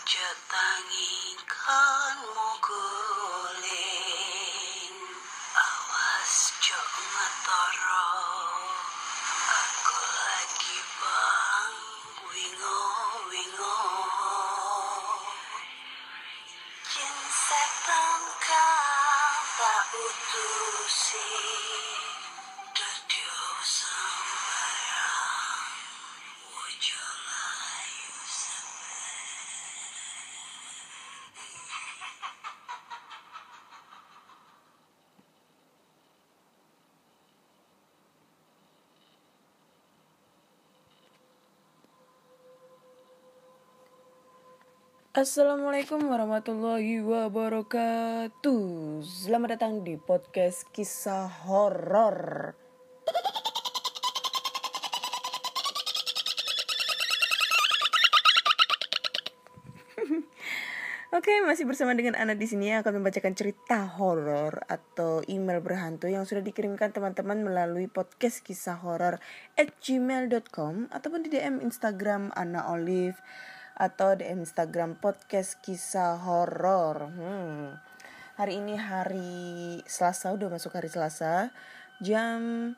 Aja tangi kan mukulin, awas jok ngetoro. Aku lagi bang wingo. Jin setan kang tak utusi, dadyo sembarang, wojo layu Assalamualaikum warahmatullahi wabarakatuh. Selamat datang di podcast kisah horor. Oke, masih bersama dengan Ana di sini yang akan membacakan cerita horor atau email berhantu yang sudah dikirimkan teman-teman melalui podcast kisah horor @gmail.com ataupun di DM Instagram Ana Olive atau DM Instagram podcast kisah horor. Hari ini hari Selasa, udah masuk hari Selasa, jam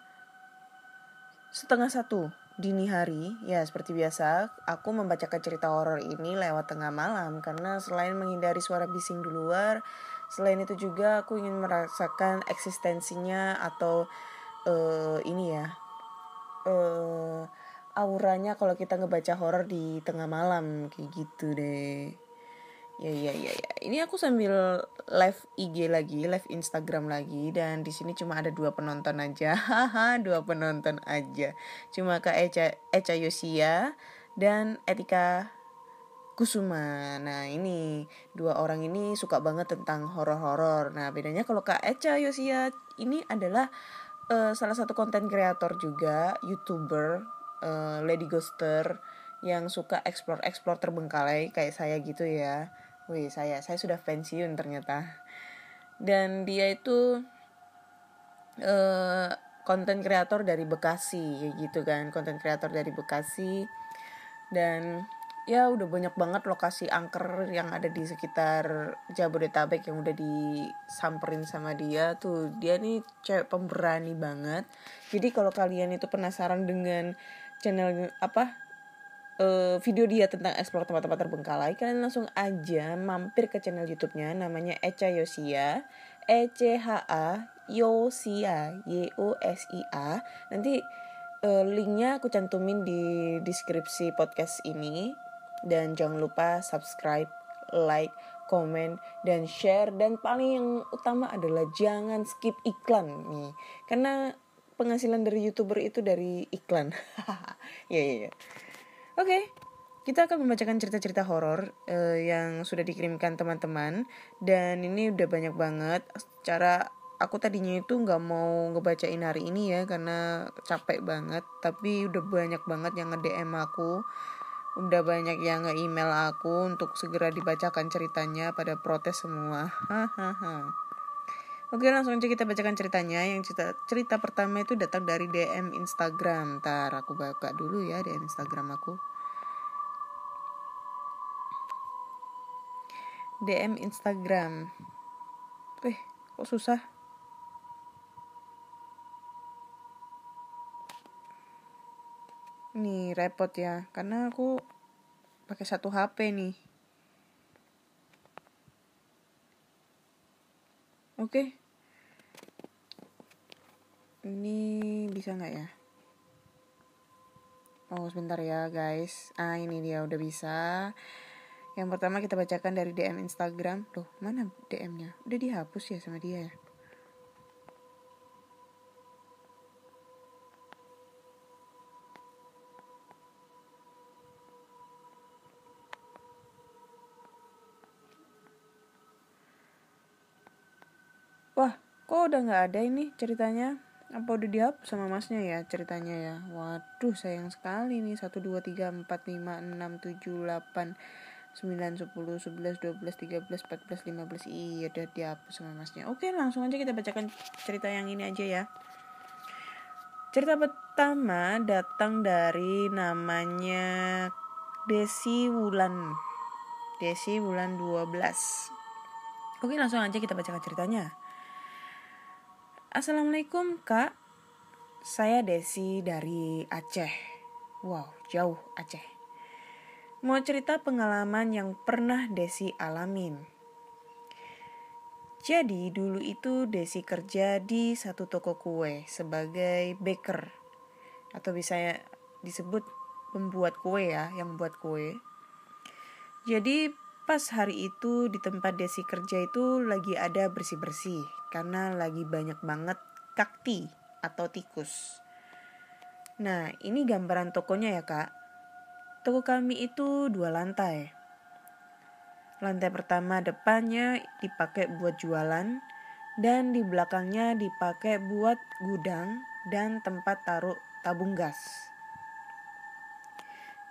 12:30 dini hari. Ya, seperti biasa, aku membacakan cerita horor ini lewat tengah malam karena selain menghindari suara bising di luar, selain itu juga aku ingin merasakan eksistensinya atau auranya kalau kita ngebaca horor di tengah malam kayak gitu deh. Ya. Ini aku sambil live IG lagi, live Instagram lagi, dan di sini cuma ada 2 penonton aja. Haha, 2 penonton aja. Cuma Kak Eca Yosia dan Etika Kusuma. Nah, ini 2 orang ini suka banget tentang horor-horor. Nah, bedanya kalau Kak Eca Yosia ini adalah salah satu konten kreator juga, YouTuber, Lady Ghoster yang suka explore terbengkalai kayak saya gitu ya. Wih, saya sudah pensiun ternyata. Dan dia itu konten kreator dari Bekasi gitu kan, konten kreator dari Bekasi. Dan ya udah banyak banget lokasi angker yang ada di sekitar Jabodetabek yang udah disamperin sama dia tuh. Dia nih cewek pemberani banget. Jadi kalau kalian itu penasaran dengan channel video dia tentang explore tempat-tempat terbengkalai, kalian langsung aja mampir ke channel YouTube-nya, namanya Eca Yosia, ECHA Yosia, YOSIA. Nanti linknya aku cantumin di deskripsi podcast ini. Dan jangan lupa subscribe, like, komen, dan share. Dan paling yang utama adalah jangan skip iklan nih, karena penghasilan dari YouTuber itu dari iklan. Ya. Oke, kita akan membacakan cerita-cerita horor yang sudah dikirimkan teman-teman. Dan ini udah banyak banget. Secara aku tadinya itu gak mau ngebacain hari ini ya, karena capek banget. Tapi udah banyak banget yang nge-DM aku, udah banyak yang nge-email aku untuk segera dibacakan ceritanya, pada protes semua. Oke, langsung aja kita bacakan ceritanya. Yang cerita pertama itu datang dari DM Instagram. Ntar aku buka dulu ya DM Instagram aku. DM Instagram. Kok susah? Nih repot ya, karena aku pakai 1 HP nih. Oke. Ini bisa nggak ya? Oh, sebentar ya guys. Ini dia udah bisa. Yang pertama kita bacakan dari DM Instagram. Loh, mana DM-nya? Udah dihapus ya sama dia ya? Wah, kok udah gak ada ini ceritanya? Apa udah dihapus sama masnya ya ceritanya ya? Waduh, sayang sekali nih. 1, 2, 3, 4, 5, 6, 7, 8, 9, 10, 11, 12, 13, 14, 15. Iya, udah dihapus sama masnya. Oke, langsung aja kita bacakan cerita yang ini aja ya. Cerita pertama datang dari namanya Desi Wulan. Desi bulan 12. Oke, langsung aja kita bacakan ceritanya. Assalamualaikum Kak, saya Desi dari Aceh. Wow, jauh Aceh. Mau cerita pengalaman yang pernah Desi alamin. Jadi dulu itu Desi kerja di satu toko kue sebagai baker, atau bisa disebut pembuat kue ya, yang buat kue. Jadi pas hari itu di tempat Desi kerja itu lagi ada bersih-bersih karena lagi banyak banget kakti atau tikus. Nah, ini gambaran tokonya ya Kak. Toko kami itu 2 lantai. Lantai pertama depannya dipakai buat jualan dan di belakangnya dipakai buat gudang dan tempat taruh tabung gas.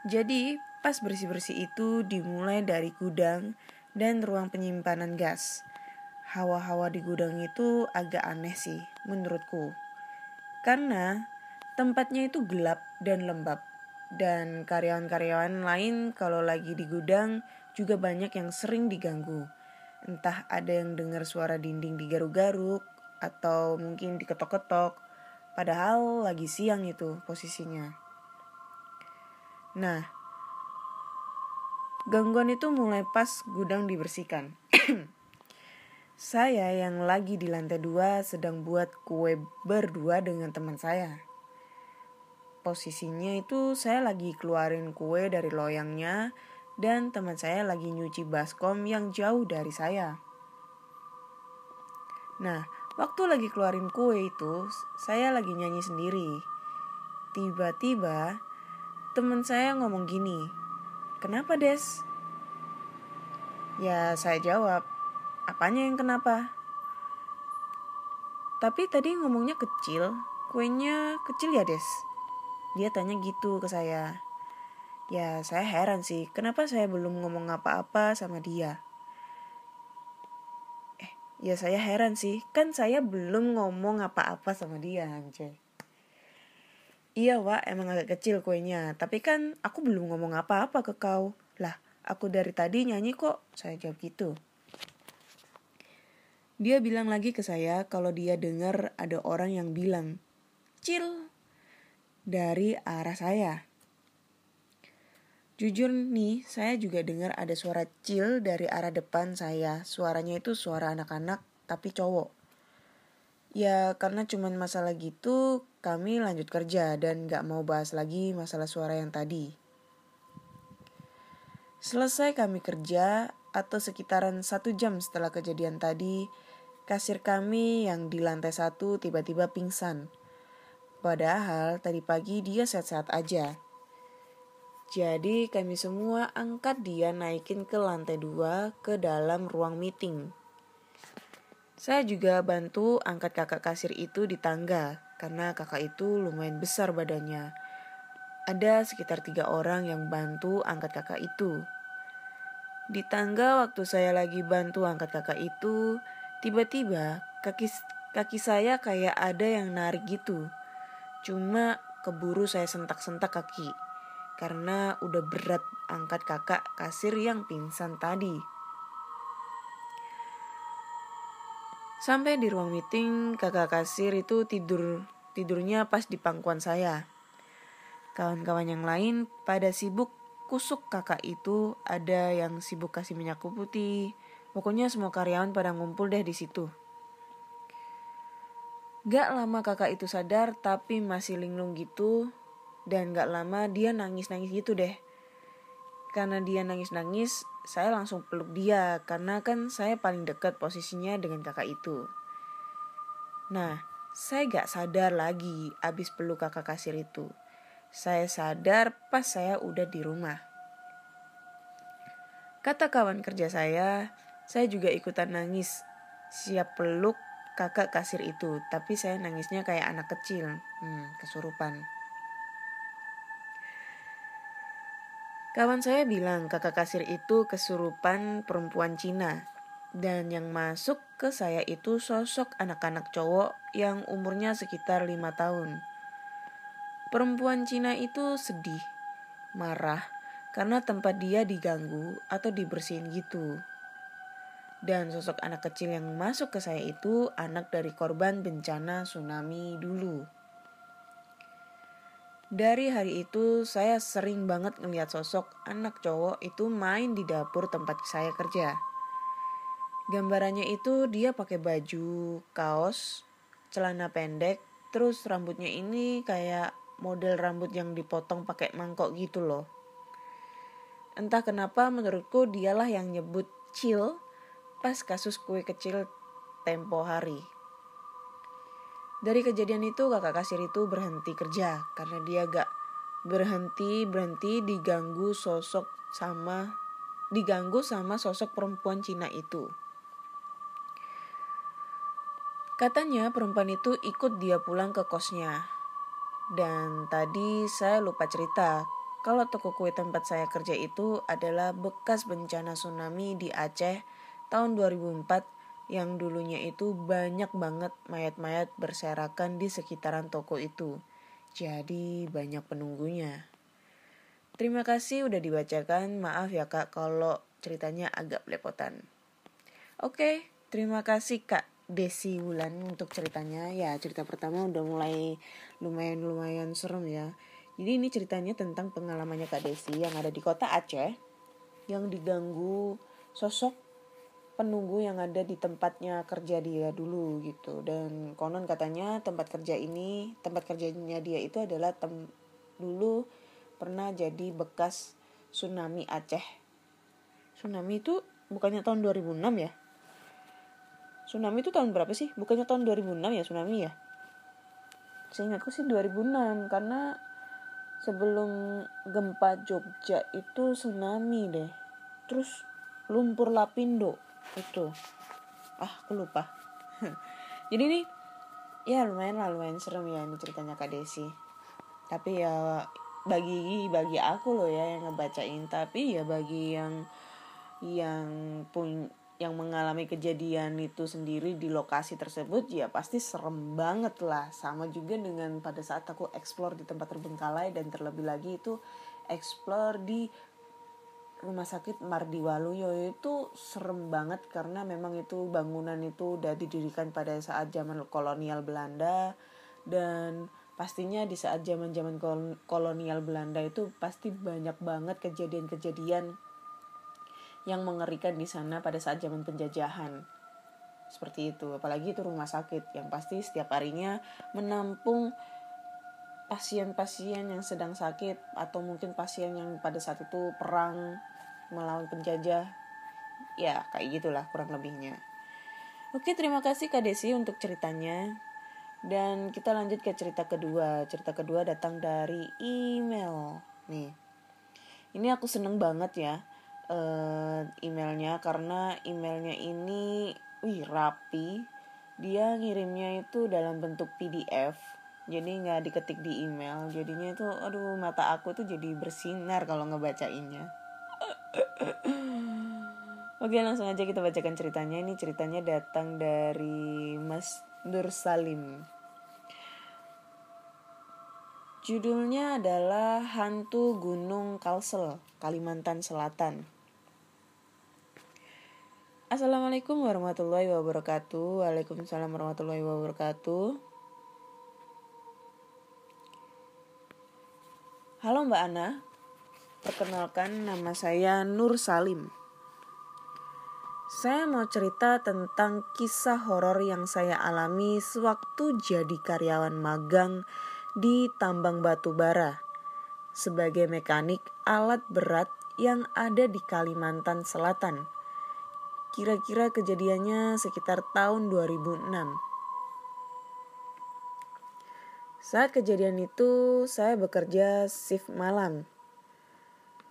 Jadi pas bersih-bersih itu dimulai dari gudang dan ruang penyimpanan gas. Hawa-hawa di gudang itu agak aneh sih menurutku. Karena tempatnya itu gelap dan lembab. Dan karyawan-karyawan lain kalau lagi di gudang juga banyak yang sering diganggu. Entah ada yang dengar suara dinding digaruk-garuk atau mungkin diketok-ketok. Padahal lagi siang itu posisinya. Nah, gangguan itu mulai pas gudang dibersihkan. Saya yang lagi di lantai 2 sedang buat kue berdua dengan teman saya. Posisinya itu saya lagi keluarin kue dari loyangnya dan teman saya lagi nyuci baskom yang jauh dari saya. Nah, waktu lagi keluarin kue itu, saya lagi nyanyi sendiri. Tiba-tiba teman saya ngomong gini, "Kenapa Des?" Ya saya jawab, "Apanya yang kenapa?" "Tapi tadi ngomongnya kecil, kuenya kecil ya Des?" Dia tanya gitu ke saya. Ya saya heran sih, kenapa saya belum ngomong apa-apa sama dia. Ya saya heran sih, kan saya belum ngomong apa-apa sama dia anjay. "Iya Wak, emang agak kecil kuenya, tapi kan aku belum ngomong apa-apa ke kau." "Lah, aku dari tadi nyanyi kok," saya jawab gitu. Dia bilang lagi ke saya kalau dia dengar ada orang yang bilang, "Cil," dari arah saya. Jujur nih, saya juga dengar ada suara cil dari arah depan saya. Suaranya itu suara anak-anak, tapi cowok. Ya, karena cuman masalah gitu, kami lanjut kerja dan gak mau bahas lagi masalah suara yang tadi. Selesai kami kerja, atau sekitaran 1 jam setelah kejadian tadi, kasir kami yang di lantai 1 tiba-tiba pingsan. Padahal tadi pagi dia sehat-sehat aja. Jadi kami semua angkat dia naikin ke lantai 2 ke dalam ruang meeting. Saya juga bantu angkat kakak kasir itu di tangga karena kakak itu lumayan besar badannya. Ada sekitar 3 orang yang bantu angkat kakak itu. Di tangga waktu saya lagi bantu angkat kakak itu, tiba-tiba kaki saya kayak ada yang narik gitu. Cuma keburu saya sentak-sentak kaki karena udah berat angkat kakak kasir yang pingsan tadi. Sampai di ruang meeting, kakak kasir itu tidurnya pas di pangkuan saya. Kawan-kawan yang lain pada sibuk kusuk kakak itu, ada yang sibuk kasih minyak putih. Pokoknya semua karyawan pada ngumpul deh di situ. Gak lama kakak itu sadar tapi masih linglung gitu. Dan gak lama dia nangis-nangis gitu deh. Karena dia nangis-nangis, saya langsung peluk dia. Karena kan saya paling dekat posisinya dengan kakak itu. Nah, saya gak sadar lagi abis peluk kakak kasir itu. Saya sadar pas saya udah di rumah. Kata kawan kerja saya juga ikutan nangis. Siap peluk kakak kasir itu, tapi saya nangisnya kayak anak kecil. Kesurupan. Kawan saya bilang kakak kasir itu kesurupan perempuan Cina. Dan yang masuk ke saya itu sosok anak-anak cowok yang umurnya sekitar 5 tahun. Perempuan Cina itu sedih, marah, karena tempat dia diganggu atau dibersihin gitu. Dan sosok anak kecil yang masuk ke saya itu anak dari korban bencana tsunami dulu. Dari hari itu saya sering banget ngeliat sosok anak cowok itu main di dapur tempat saya kerja. Gambarannya itu dia pakai baju, kaos, celana pendek, terus rambutnya ini kayak model rambut yang dipotong pakai mangkok gitu loh. Entah kenapa menurutku dialah yang nyebut chill pas kasus kue kecil tempo hari. Dari kejadian itu kakak kasir itu berhenti kerja karena dia gak berhenti diganggu sama sosok perempuan Cina itu. Katanya perempuan itu ikut dia pulang ke kosnya. Dan tadi saya lupa cerita kalau toko kue tempat saya kerja itu adalah bekas bencana tsunami di Aceh tahun 2004 yang dulunya itu banyak banget mayat-mayat berserakan di sekitaran toko itu. Jadi banyak penunggunya. Terima kasih udah dibacakan. Maaf ya Kak kalau ceritanya agak belepotan. Oke, terima kasih Kak Desi Wulan untuk ceritanya. Ya, cerita pertama udah mulai lumayan serem ya. Jadi ini ceritanya tentang pengalamannya Kak Desi yang ada di kota Aceh yang diganggu sosok penunggu yang ada di tempatnya kerja dia dulu gitu. Dan konon katanya tempat kerjanya dia itu adalah dulu pernah jadi bekas tsunami Aceh. Tsunami itu bukannya tahun 2006 ya? Tsunami itu tahun berapa sih? Bukannya tahun 2006 ya tsunami ya? Seingatku sih 2006 karena sebelum gempa Jogja itu tsunami deh. Terus lumpur Lapindo itu. Aku lupa. Jadi nih ya lumayan serem ya ini ceritanya Kak Desi. Tapi ya bagi aku loh ya yang ngebacain, tapi ya bagi yang mengalami kejadian itu sendiri di lokasi tersebut ya pasti serem banget lah. Sama juga dengan pada saat aku explore di tempat terbengkalai dan terlebih lagi itu explore di Rumah Sakit Mardi Waluyo itu serem banget karena memang itu bangunan itu udah didirikan pada saat zaman kolonial Belanda dan pastinya di saat zaman-zaman kolonial Belanda itu pasti banyak banget kejadian-kejadian yang mengerikan di sana pada saat zaman penjajahan. Seperti itu, apalagi itu rumah sakit yang pasti setiap harinya menampung pasien-pasien yang sedang sakit atau mungkin pasien yang pada saat itu perang melawan penjajah. Ya, kayak gitulah kurang lebihnya. Oke, terima kasih Kak Desi untuk ceritanya. Dan kita lanjut ke cerita kedua. Cerita kedua datang dari email. Nih. Ini aku seneng banget ya emailnya karena emailnya ini rapi. Dia ngirimnya itu dalam bentuk PDF. Jadi gak diketik di email. Jadinya itu mata aku tuh jadi bersinar kalau ngebacainnya. Oke, langsung aja kita bacakan ceritanya. Ini ceritanya datang dari Mas Nur Salim. Judulnya adalah Hantu Gunung Kalsel, Kalimantan Selatan. Assalamualaikum warahmatullahi wabarakatuh. Waalaikumsalam warahmatullahi wabarakatuh. Halo Mbak Ana, perkenalkan nama saya Nur Salim. Saya mau cerita tentang kisah horor yang saya alami sewaktu jadi karyawan magang di tambang batu bara sebagai mekanik alat berat yang ada di Kalimantan Selatan. Kira-kira kejadiannya sekitar tahun 2006. Saat kejadian itu saya bekerja shift malam.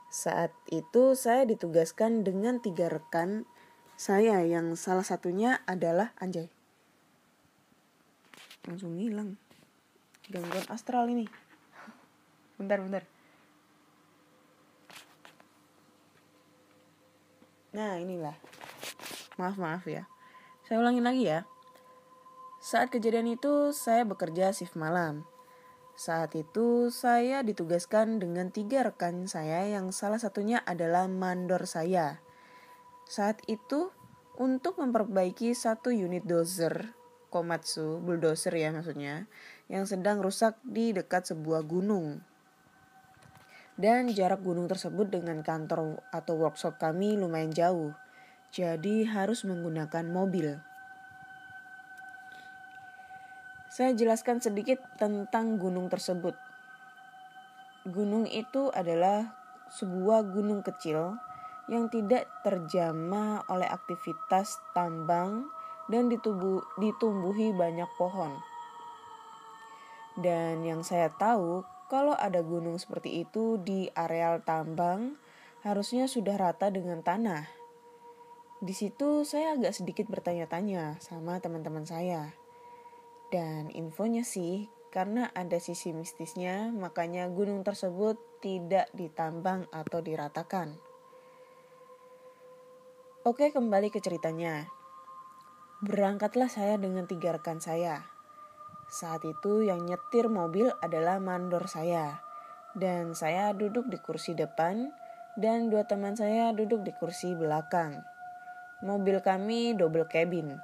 Saat itu saya ditugaskan dengan 3 rekan saya yang salah satunya adalah anjay. Langsung hilang. Gangguan astral ini. Bentar. Nah, inilah. Maaf ya. Saya ulangin lagi ya. Saat kejadian itu saya bekerja shift malam. Saat itu saya ditugaskan dengan 3 rekan saya yang salah satunya adalah mandor saya. Saat itu untuk memperbaiki satu unit dozer, Komatsu, bulldozer ya maksudnya, yang sedang rusak di dekat sebuah gunung. Dan jarak gunung tersebut dengan kantor atau workshop kami lumayan jauh, jadi harus menggunakan mobil. Saya jelaskan sedikit tentang gunung tersebut. Gunung itu adalah sebuah gunung kecil yang tidak terjamah oleh aktivitas tambang dan ditumbuhi banyak pohon. Dan yang saya tahu, kalau ada gunung seperti itu di areal tambang, harusnya sudah rata dengan tanah. Di situ saya agak sedikit bertanya-tanya sama teman-teman saya. Dan infonya sih, karena ada sisi mistisnya, makanya gunung tersebut tidak ditambang atau diratakan. Oke, kembali ke ceritanya. Berangkatlah saya dengan 3 rekan saya. Saat itu yang nyetir mobil adalah mandor saya. Dan saya duduk di kursi depan dan 2 teman saya duduk di kursi belakang. Mobil kami double cabin.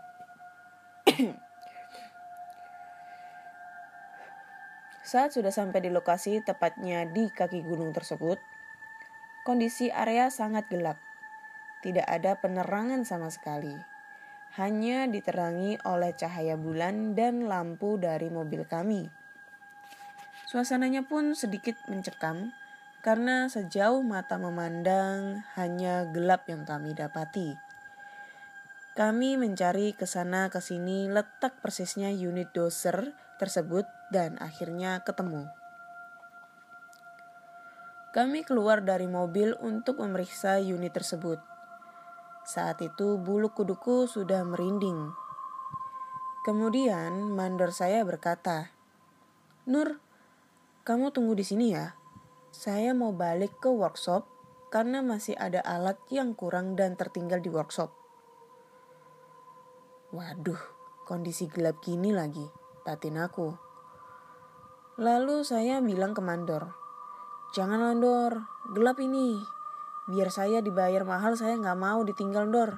Saat sudah sampai di lokasi, tepatnya di kaki gunung tersebut, kondisi area sangat gelap. Tidak ada penerangan sama sekali. Hanya diterangi oleh cahaya bulan dan lampu dari mobil kami. Suasananya pun sedikit mencekam karena sejauh mata memandang hanya gelap yang kami dapati. Kami mencari ke sana ke sini letak persisnya unit dozer tersebut dan akhirnya ketemu. Kami keluar dari mobil untuk memeriksa unit tersebut. Saat itu bulu kuduku sudah merinding. Kemudian mandor saya berkata, "Nur, kamu tunggu di sini ya. Saya mau balik ke workshop karena masih ada alat yang kurang dan tertinggal di workshop." Waduh, kondisi gelap gini lagi, batin aku. Lalu saya bilang ke mandor, "Jangan Dor, gelap ini. Biar saya dibayar mahal, saya gak mau ditinggal Dor."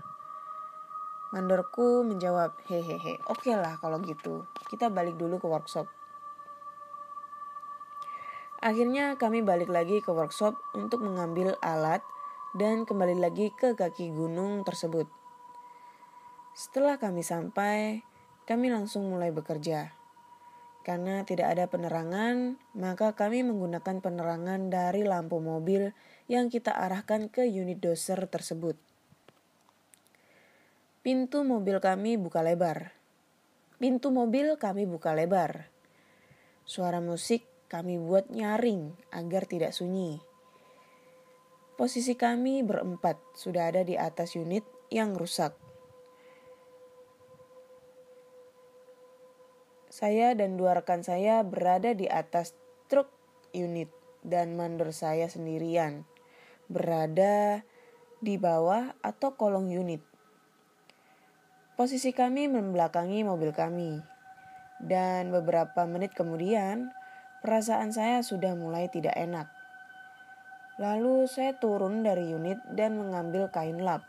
Mandorku menjawab, "Hehehe, oke lah kalau gitu. Kita balik dulu ke workshop." Akhirnya kami balik lagi ke workshop untuk mengambil alat dan kembali lagi ke kaki gunung tersebut. Setelah kami sampai, kami langsung mulai bekerja. Karena tidak ada penerangan, maka kami menggunakan penerangan dari lampu mobil yang kita arahkan ke unit dozer tersebut. Pintu mobil kami buka lebar. Suara musik kami buat nyaring agar tidak sunyi. Posisi kami berempat sudah ada di atas unit yang rusak. Saya dan 2 rekan saya berada di atas truk unit dan mandor saya sendirian berada di bawah atau kolong unit. Posisi kami membelakangi mobil kami. Dan beberapa menit kemudian, perasaan saya sudah mulai tidak enak. Lalu saya turun dari unit dan mengambil kain lap.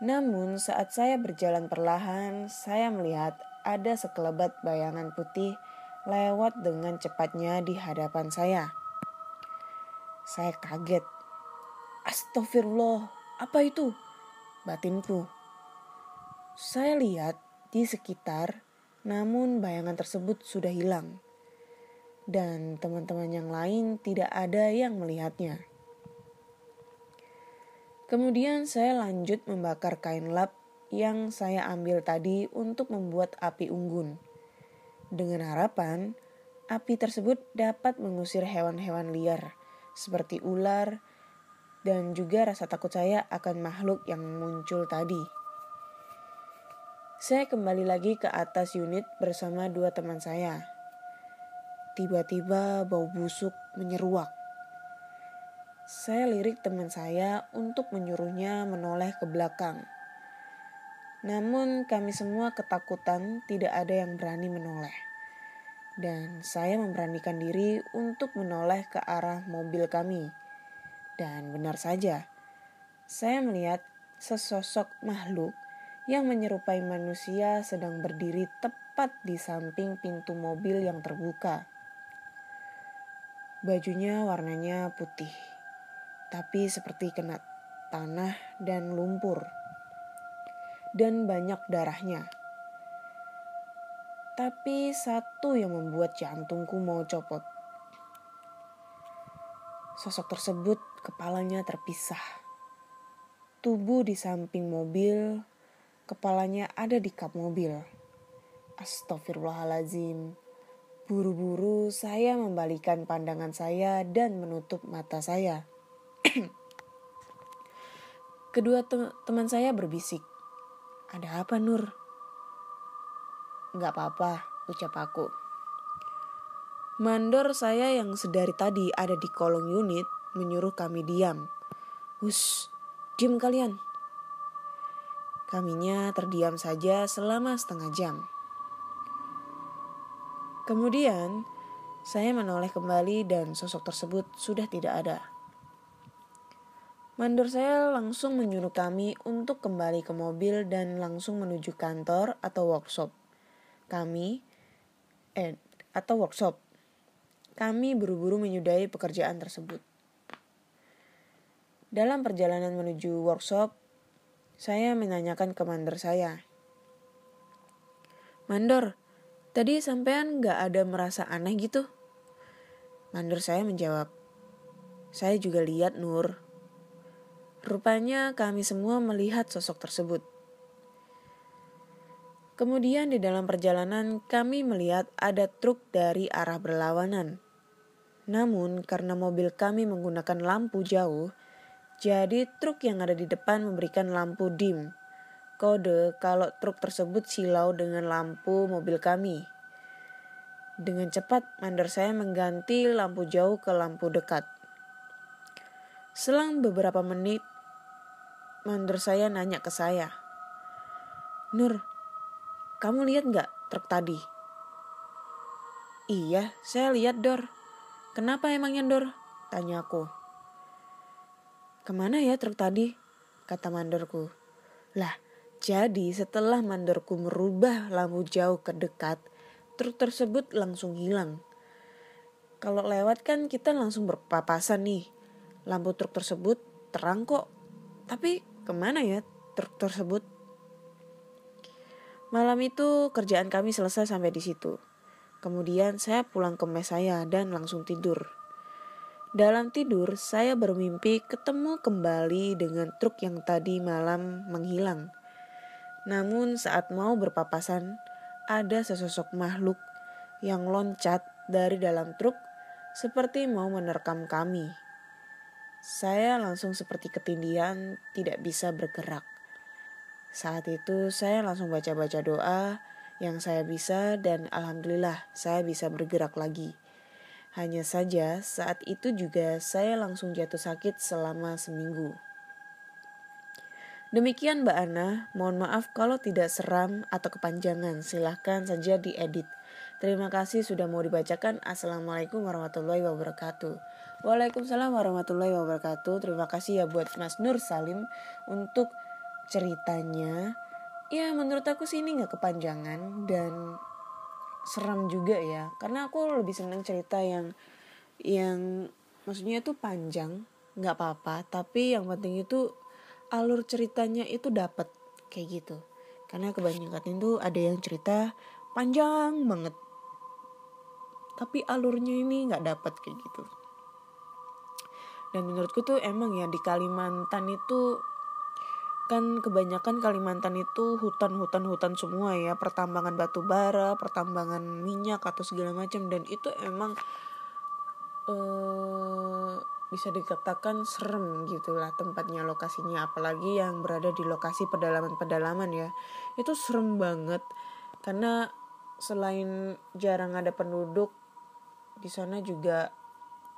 Namun saat saya berjalan perlahan, saya melihat ada sekelebat bayangan putih lewat dengan cepatnya di hadapan saya. Saya kaget. Astagfirullah, apa itu? Batinku. Saya lihat di sekitar, namun bayangan tersebut sudah hilang. Dan teman-teman yang lain tidak ada yang melihatnya. Kemudian saya lanjut membakar kain lap yang saya ambil tadi untuk membuat api unggun. Dengan harapan, api tersebut dapat mengusir hewan-hewan liar seperti ular dan juga rasa takut saya akan makhluk yang muncul tadi. Saya kembali lagi ke atas unit bersama 2 teman saya. Tiba-tiba bau busuk menyeruak. Saya lirik teman saya untuk menyuruhnya menoleh ke belakang. Namun kami semua ketakutan, tidak ada yang berani menoleh. dan saya memberanikan diri untuk menoleh ke arah mobil kami. Dan benar saja, saya melihat sesosok makhluk yang menyerupai manusia sedang berdiri tepat di samping pintu mobil yang terbuka. Bajunya warnanya putih, tapi seperti kena tanah dan lumpur, dan banyak darahnya. Tapi satu yang membuat jantungku mau copot. Sosok tersebut kepalanya terpisah. Tubuh di samping mobil, kepalanya ada di kap mobil. Astagfirullahaladzim. Buru-buru saya membalikan pandangan saya dan menutup mata saya. Kedua teman saya berbisik. "Ada apa, Nur?" "Gak apa-apa," ucap aku. Mandor saya yang sedari tadi ada di kolong unit menyuruh kami diam. "Hush, diam kalian." Kaminya terdiam saja selama setengah jam. Kemudian, saya menoleh kembali dan sosok tersebut sudah tidak ada. Mandor saya langsung menyuruh kami untuk kembali ke mobil dan langsung menuju kantor atau workshop. Kami buru-buru menyudahi pekerjaan tersebut. Dalam perjalanan menuju workshop, saya menanyakan ke mandor saya. "Mandor, tadi sampean gak ada merasa aneh gitu?" Mandor saya menjawab, "Saya juga lihat, Nur. Rupanya kami semua melihat sosok tersebut." Kemudian di dalam perjalanan kami melihat ada truk dari arah berlawanan. Namun karena mobil kami menggunakan lampu jauh, jadi truk yang ada di depan memberikan lampu dim. Kode kalau truk tersebut silau dengan lampu mobil kami. Dengan cepat mandor saya mengganti lampu jauh ke lampu dekat. Selang beberapa menit, mandor saya nanya ke saya, "Nur, kamu lihat gak truk tadi?" "Iya, saya lihat, Dor." "Kenapa emangnya, Dor?" tanya aku. "Kemana ya truk tadi?" kata mandorku. Lah, jadi setelah mandorku merubah lampu jauh ke dekat, truk tersebut langsung hilang. Kalau lewat kan kita langsung berpapasan nih. Lampu truk tersebut terang kok. Tapi kemana ya truk tersebut? Malam itu kerjaan kami selesai sampai di situ. Kemudian saya pulang ke mes saya dan langsung tidur. Dalam tidur saya bermimpi ketemu kembali dengan truk yang tadi malam menghilang. Namun saat mau berpapasan, ada sesosok makhluk yang loncat dari dalam truk seperti mau menerkam kami. Saya langsung seperti ketindihan, tidak bisa bergerak. Saat itu saya langsung baca-baca doa yang saya bisa dan alhamdulillah saya bisa bergerak lagi. Hanya saja saat itu juga saya langsung jatuh sakit selama seminggu. Demikian Mbak Ana, mohon maaf kalau tidak seram atau kepanjangan, silahkan saja diedit. Terima kasih sudah mau dibacakan. Assalamualaikum warahmatullahi wabarakatuh. Waalaikumsalam warahmatullahi wabarakatuh. Terima kasih ya buat Mas Nur Salim untuk ceritanya. Ya menurut aku sih ini gak kepanjangan dan seram juga ya. Karena aku lebih senang cerita yang maksudnya itu panjang, gak apa-apa. Tapi yang penting itu alur ceritanya itu dapat kayak gitu. Karena kebanyakan itu ada yang cerita panjang banget, tapi alurnya ini gak dapat kayak gitu. Dan menurutku tuh emang ya di Kalimantan itu kan kebanyakan Kalimantan itu hutan semua ya, pertambangan batu bara, pertambangan minyak atau segala macam, dan itu emang bisa dikatakan serem gitulah tempatnya, lokasinya, apalagi yang berada di lokasi pedalaman ya, itu serem banget karena selain jarang ada penduduk di sana juga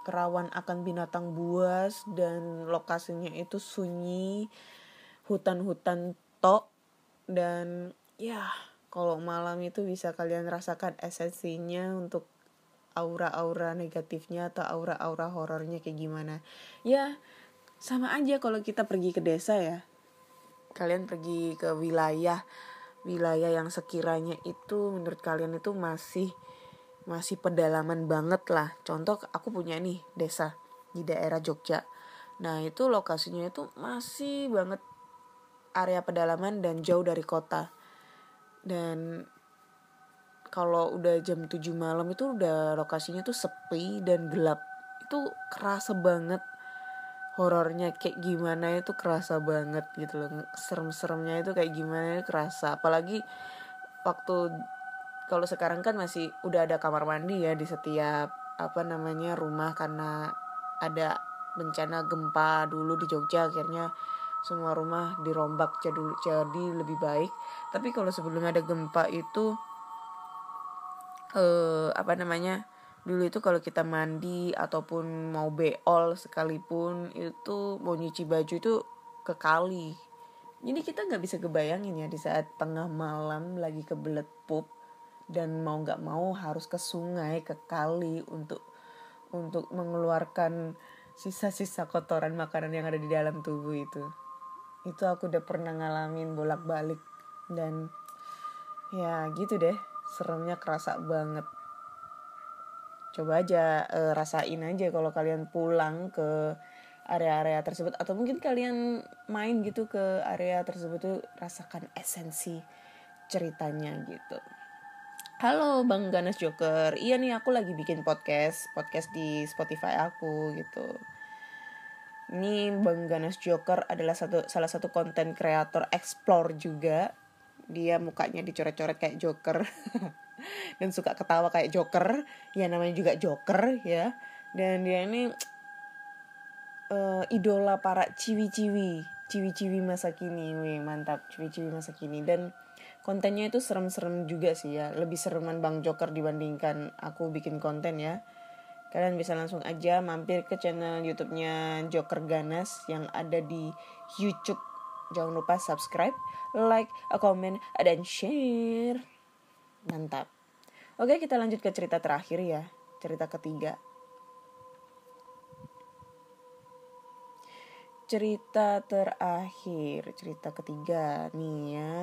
kerawan akan binatang buas dan lokasinya itu sunyi, hutan-hutan tok, dan ya Kalau malam itu bisa kalian rasakan esensinya untuk aura-aura negatifnya atau aura-aura horornya kayak gimana. Ya, sama aja kalau kita pergi ke desa ya. Kalian pergi ke wilayah yang sekiranya itu menurut kalian itu masih pedalaman banget lah. Contoh aku punya nih desa di daerah Jogja. Nah, itu lokasinya itu masih banget area pedalaman dan jauh dari kota. Dan kalau udah jam 7 malam itu udah lokasinya tuh sepi dan gelap. Itu kerasa banget horornya kayak gimana itu kerasa banget gitu loh. Serem-seremnya itu kayak gimana itu kerasa. Apalagi waktu kalau sekarang kan masih udah ada kamar mandi ya di setiap rumah karena ada bencana gempa dulu di Jogja, akhirnya semua rumah dirombak jadi lebih baik. Tapi kalau sebelum ada gempa itu dulu itu kalau kita mandi ataupun mau beol sekalipun itu mau nyuci baju itu ke kali. Jadi kita nggak bisa kebayangin ya di saat tengah malam lagi kebelet pup dan mau nggak mau harus ke sungai, ke kali untuk mengeluarkan sisa-sisa kotoran makanan yang ada di dalam tubuh itu. Itu aku udah pernah ngalamin bolak-balik dan ya gitu deh, seremnya kerasa banget. Coba aja rasain aja kalau kalian pulang ke area-area tersebut atau mungkin kalian main gitu ke area tersebut tuh rasakan esensi ceritanya gitu. Halo Bang Ganas Joker, iya nih aku lagi bikin podcast di Spotify aku gitu. Ini Bang Ganas Joker adalah salah satu konten kreator explore juga. Dia mukanya dicoret-coret kayak Joker dan suka ketawa kayak Joker, ya namanya juga Joker ya. Dan dia ini idola para ciwi-ciwi masa kini. Wih, mantap, ciwi-ciwi masa kini. Dan kontennya itu serem-serem juga sih ya, lebih sereman Bang Joker dibandingkan aku bikin konten ya. Kalian bisa langsung aja mampir ke channel YouTube-nya Joker Ganas yang ada di YouTube. Jangan lupa subscribe, like, comment, dan share. Mantap. Oke, kita lanjut ke cerita terakhir ya, cerita ketiga. Cerita terakhir, cerita ketiga nih ya.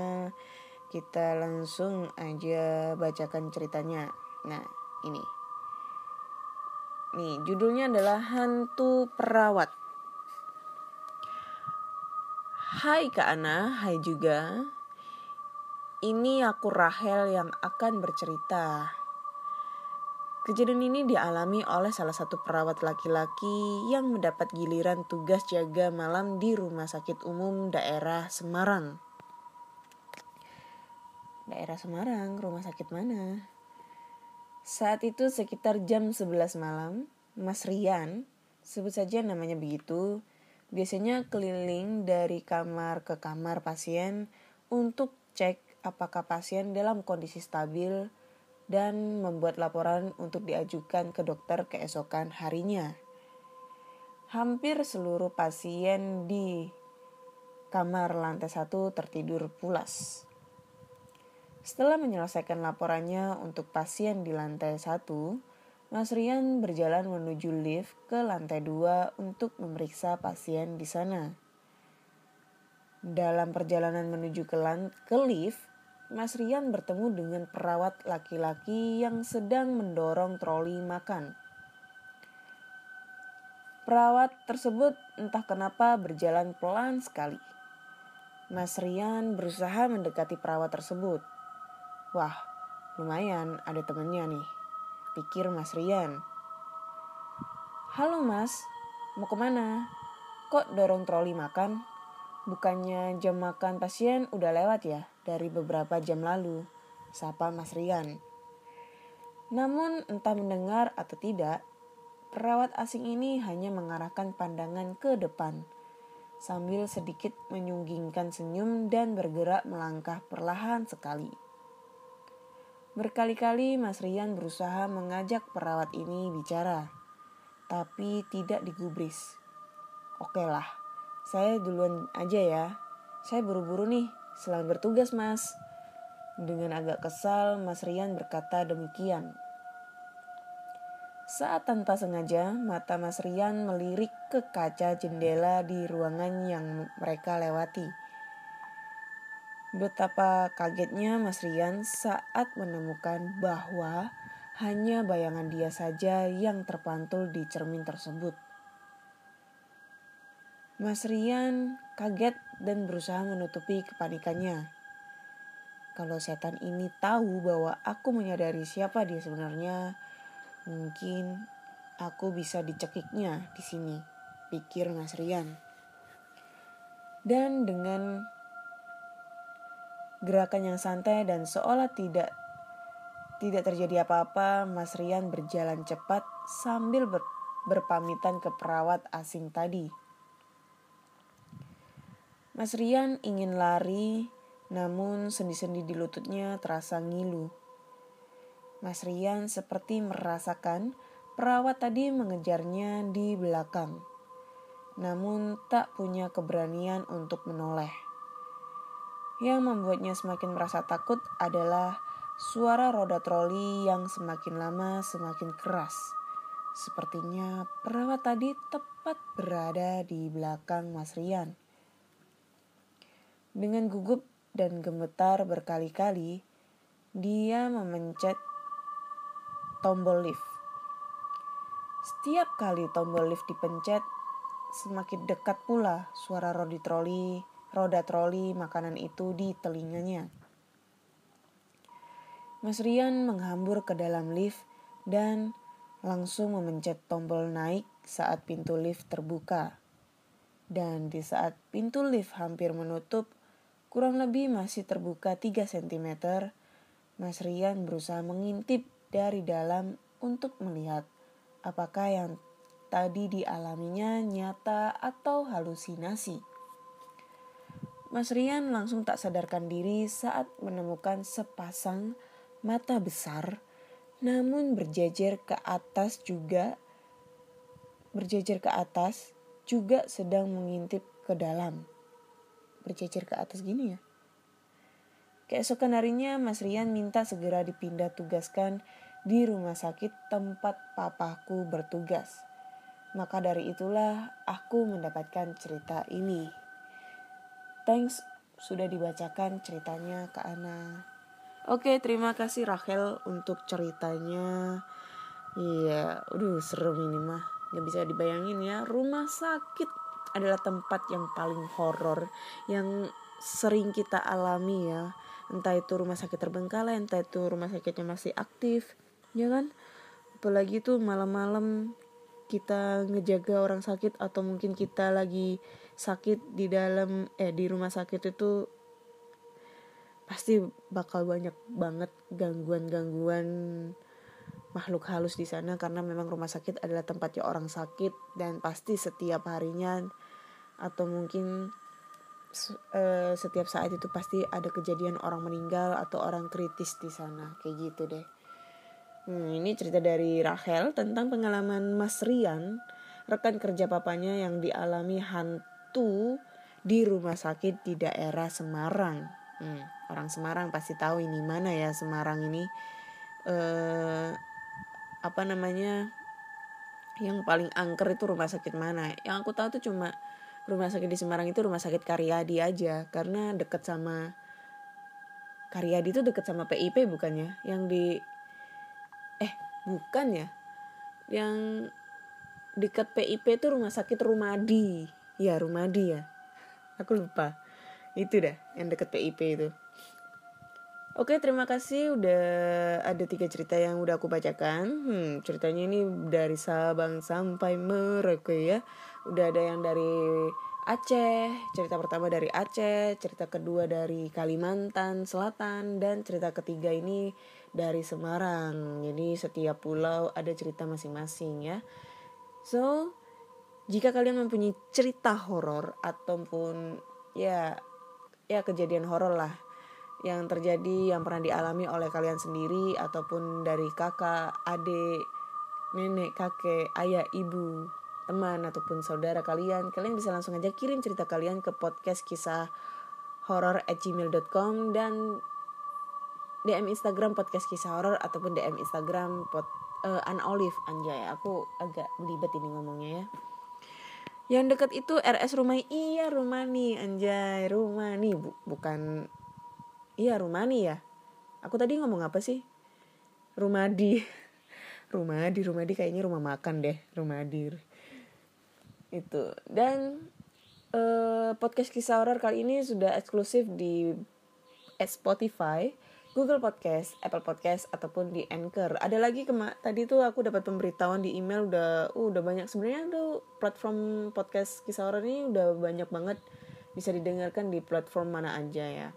Kita langsung aja bacakan ceritanya. Nah, ini. Nih, judulnya adalah Hantu Perawat. Hai Kak Ana, hai juga. Ini aku Rahel yang akan bercerita. Kejadian ini dialami oleh salah satu perawat laki-laki yang mendapat giliran tugas jaga malam di Rumah Sakit Umum daerah Semarang. Daerah Semarang, rumah sakit mana? Saat itu sekitar jam 11 malam, Mas Rian, sebut saja namanya begitu, biasanya keliling dari kamar ke kamar pasien untuk cek apakah pasien dalam kondisi stabil dan membuat laporan untuk diajukan ke dokter keesokan harinya. Hampir seluruh pasien di kamar lantai 1 tertidur pulas. Setelah menyelesaikan laporannya untuk pasien di lantai 1, Mas Rian berjalan menuju lift ke lantai 2 untuk memeriksa pasien di sana. Dalam perjalanan menuju ke lift, Mas Rian bertemu dengan perawat laki-laki yang sedang mendorong troli makan. Perawat tersebut entah kenapa berjalan pelan sekali. Mas Rian berusaha mendekati perawat tersebut. Wah, lumayan ada temennya nih, pikir Mas Rian. Halo Mas, mau kemana? Kok dorong troli makan? Bukannya jam makan pasien udah lewat ya dari beberapa jam lalu, sapa Mas Rian. Namun entah mendengar atau tidak, perawat asing ini hanya mengarahkan pandangan ke depan, sambil sedikit menyunggingkan senyum dan bergerak melangkah perlahan sekali. Berkali-kali Mas Rian berusaha mengajak perawat ini bicara, tapi tidak digubris. Oke lah, saya duluan aja ya. Saya buru-buru nih, selamat bertugas Mas. Dengan agak kesal, Mas Rian berkata demikian. Saat tanpa sengaja, mata Mas Rian melirik ke kaca jendela di ruangan yang mereka lewati. Betapa kagetnya Mas Rian saat menemukan bahwa hanya bayangan dia saja yang terpantul di cermin tersebut. Mas Rian kaget dan berusaha menutupi kepanikannya. Kalau setan ini tahu bahwa aku menyadari siapa dia sebenarnya, mungkin aku bisa dicekiknya di sini, pikir Mas Rian. Dan dengan gerakan yang santai dan seolah tidak terjadi apa-apa, Mas Rian berjalan cepat sambil berpamitan ke perawat asing tadi. Mas Rian ingin lari, namun sendi-sendi di lututnya terasa ngilu. Mas Rian seperti merasakan perawat tadi mengejarnya di belakang, namun tak punya keberanian untuk menoleh. Yang membuatnya semakin merasa takut adalah suara roda troli yang semakin lama semakin keras. Sepertinya perawat tadi tepat berada di belakang Mas Rian. Dengan gugup dan gemetar berkali-kali, dia memencet tombol lift. Setiap kali tombol lift dipencet, semakin dekat pula suara roda troli makanan itu di telinganya. Mas Rian menghambur ke dalam lift dan langsung memencet tombol naik saat pintu lift terbuka. Dan di saat pintu lift hampir menutup, kurang lebih masih terbuka 3 cm, Mas Rian berusaha mengintip dari dalam untuk melihat apakah yang tadi dialaminya nyata atau halusinasi. Mas Rian langsung tak sadarkan diri saat menemukan sepasang mata besar namun berjejer ke atas juga sedang mengintip ke dalam. Berjejer ke atas gini ya. Keesokan harinya Mas Rian minta segera dipindah tugaskan di rumah sakit tempat papaku bertugas. Maka dari itulah aku mendapatkan cerita ini. Thanks sudah dibacakan ceritanya Kak Ana. Oke, terima kasih Rachel untuk ceritanya. Iya, serem ini mah. Gak bisa dibayangin ya, rumah sakit adalah tempat yang paling horor yang sering kita alami ya. Entah itu rumah sakit terbengkalai, entah itu rumah sakitnya masih aktif, ya kan? Apalagi tuh malam-malam kita ngejaga orang sakit atau mungkin kita lagi sakit di rumah sakit itu pasti bakal banyak banget gangguan makhluk halus di sana karena memang rumah sakit adalah tempatnya orang sakit dan pasti setiap harinya atau mungkin setiap saat itu pasti ada kejadian orang meninggal atau orang kritis di sana, kayak gitu deh. Ini cerita dari Rachel tentang pengalaman Mas Rian, rekan kerja papanya yang dialami hantu di rumah sakit di daerah Semarang. Orang Semarang pasti tahu ini mana ya Semarang ini. Yang paling angker itu rumah sakit mana? Yang aku tahu tuh cuma rumah sakit di Semarang itu rumah sakit Karyadi aja, karena dekat sama Karyadi itu dekat sama PIP bukannya? Bukan ya? Yang dekat PIP itu rumah sakit Rumadi. Ya, Rumadi ya. Aku lupa. Itu dah yang dekat PIP itu. Oke, terima kasih udah ada 3 cerita yang udah aku bacakan. Ceritanya ini dari Sabang sampai Merauke ya. Udah ada yang dari Aceh, cerita pertama dari Aceh, cerita kedua dari Kalimantan Selatan, dan cerita ketiga ini dari Semarang. Jadi setiap pulau ada cerita masing-masing ya. So, jika kalian mempunyai cerita horor ataupun ya kejadian horor lah yang terjadi, yang pernah dialami oleh kalian sendiri ataupun dari kakak, adik, nenek, kakek, ayah, ibu, teman ataupun saudara kalian bisa langsung aja kirim cerita kalian ke podcast kisah horor@gmail.com dan DM Instagram podcast kisah horor ataupun DM Instagram An Olive. Anjay, aku agak belibet ini ngomongnya ya. Yang dekat itu RS Rumani. Iya, Rumani. Anjay, Rumani. Bukan. Iya, Rumani ya. Aku tadi ngomong apa sih? Rumadi. Rumadi kayaknya rumah makan deh. Rumadi. Itu. Dan podcast kisah horor kali ini sudah eksklusif di Spotify, Google Podcast, Apple Podcast ataupun di Anchor. Ada lagi tadi tuh aku dapat pemberitahuan di email udah banyak sebenarnya tuh platform podcast kisah horor ini udah banyak banget bisa didengarkan di platform mana aja ya.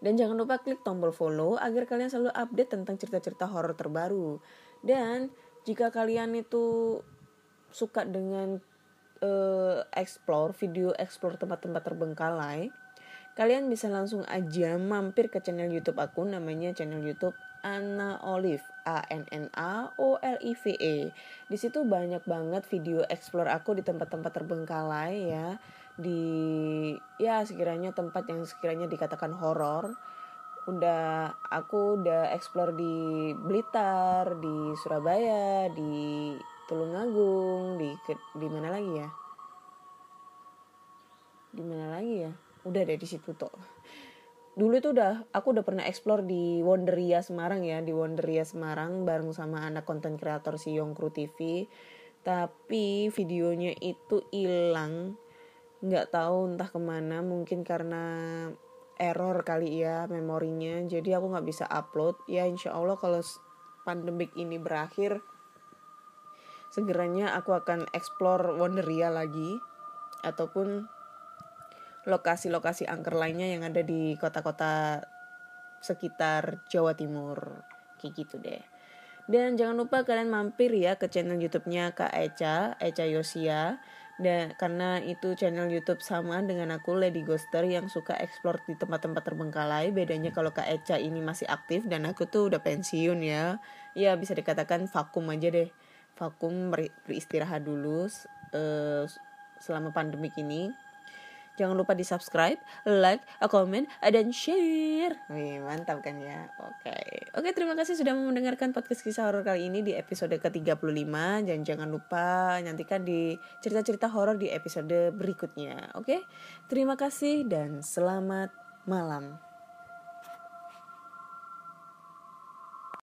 Dan jangan lupa klik tombol follow agar kalian selalu update tentang cerita-cerita horor terbaru. Dan jika kalian itu suka dengan video explore tempat-tempat terbengkalai, kalian bisa langsung aja mampir ke channel YouTube aku, namanya channel YouTube Anna Olive, ANNAOLIVE. Di situ banyak banget video explore aku di tempat-tempat terbengkalai ya, sekiranya tempat yang sekiranya dikatakan horor. Aku udah explore di Blitar, di Surabaya, di Tulungagung, di mana lagi ya? Udah deh di situ toh. Dulu itu aku udah pernah explore di Wonderia Semarang ya, di Wonderia Semarang bareng sama anak konten kreator si Yongkru TV. Tapi videonya itu hilang, nggak tahu entah kemana, mungkin karena error kali ya memorinya. Jadi aku nggak bisa upload. Ya insya Allah kalau pandemik ini berakhir, segeranya aku akan explore Wonderia lagi ataupun lokasi-lokasi angker lainnya yang ada di kota-kota sekitar Jawa Timur. Kayak gitu deh. Dan jangan lupa kalian mampir ya ke channel YouTube-nya Kak Echa Yosia. Dan karena itu channel YouTube sama dengan aku, Lady Ghoster, yang suka explore di tempat-tempat terbengkalai. Bedanya kalau Kak Echa ini masih aktif dan aku tuh udah pensiun ya. Ya bisa dikatakan vakum aja deh. Vakum, beristirahat dulu selama pandemik ini. Jangan lupa di subscribe, like, comment, dan share. Wih, mantap kan ya. Oke, terima kasih sudah mendengarkan podcast kisah horor kali ini di episode ke-35. Dan jangan lupa nantikan di cerita-cerita horor di episode berikutnya. Oke, terima kasih dan selamat malam.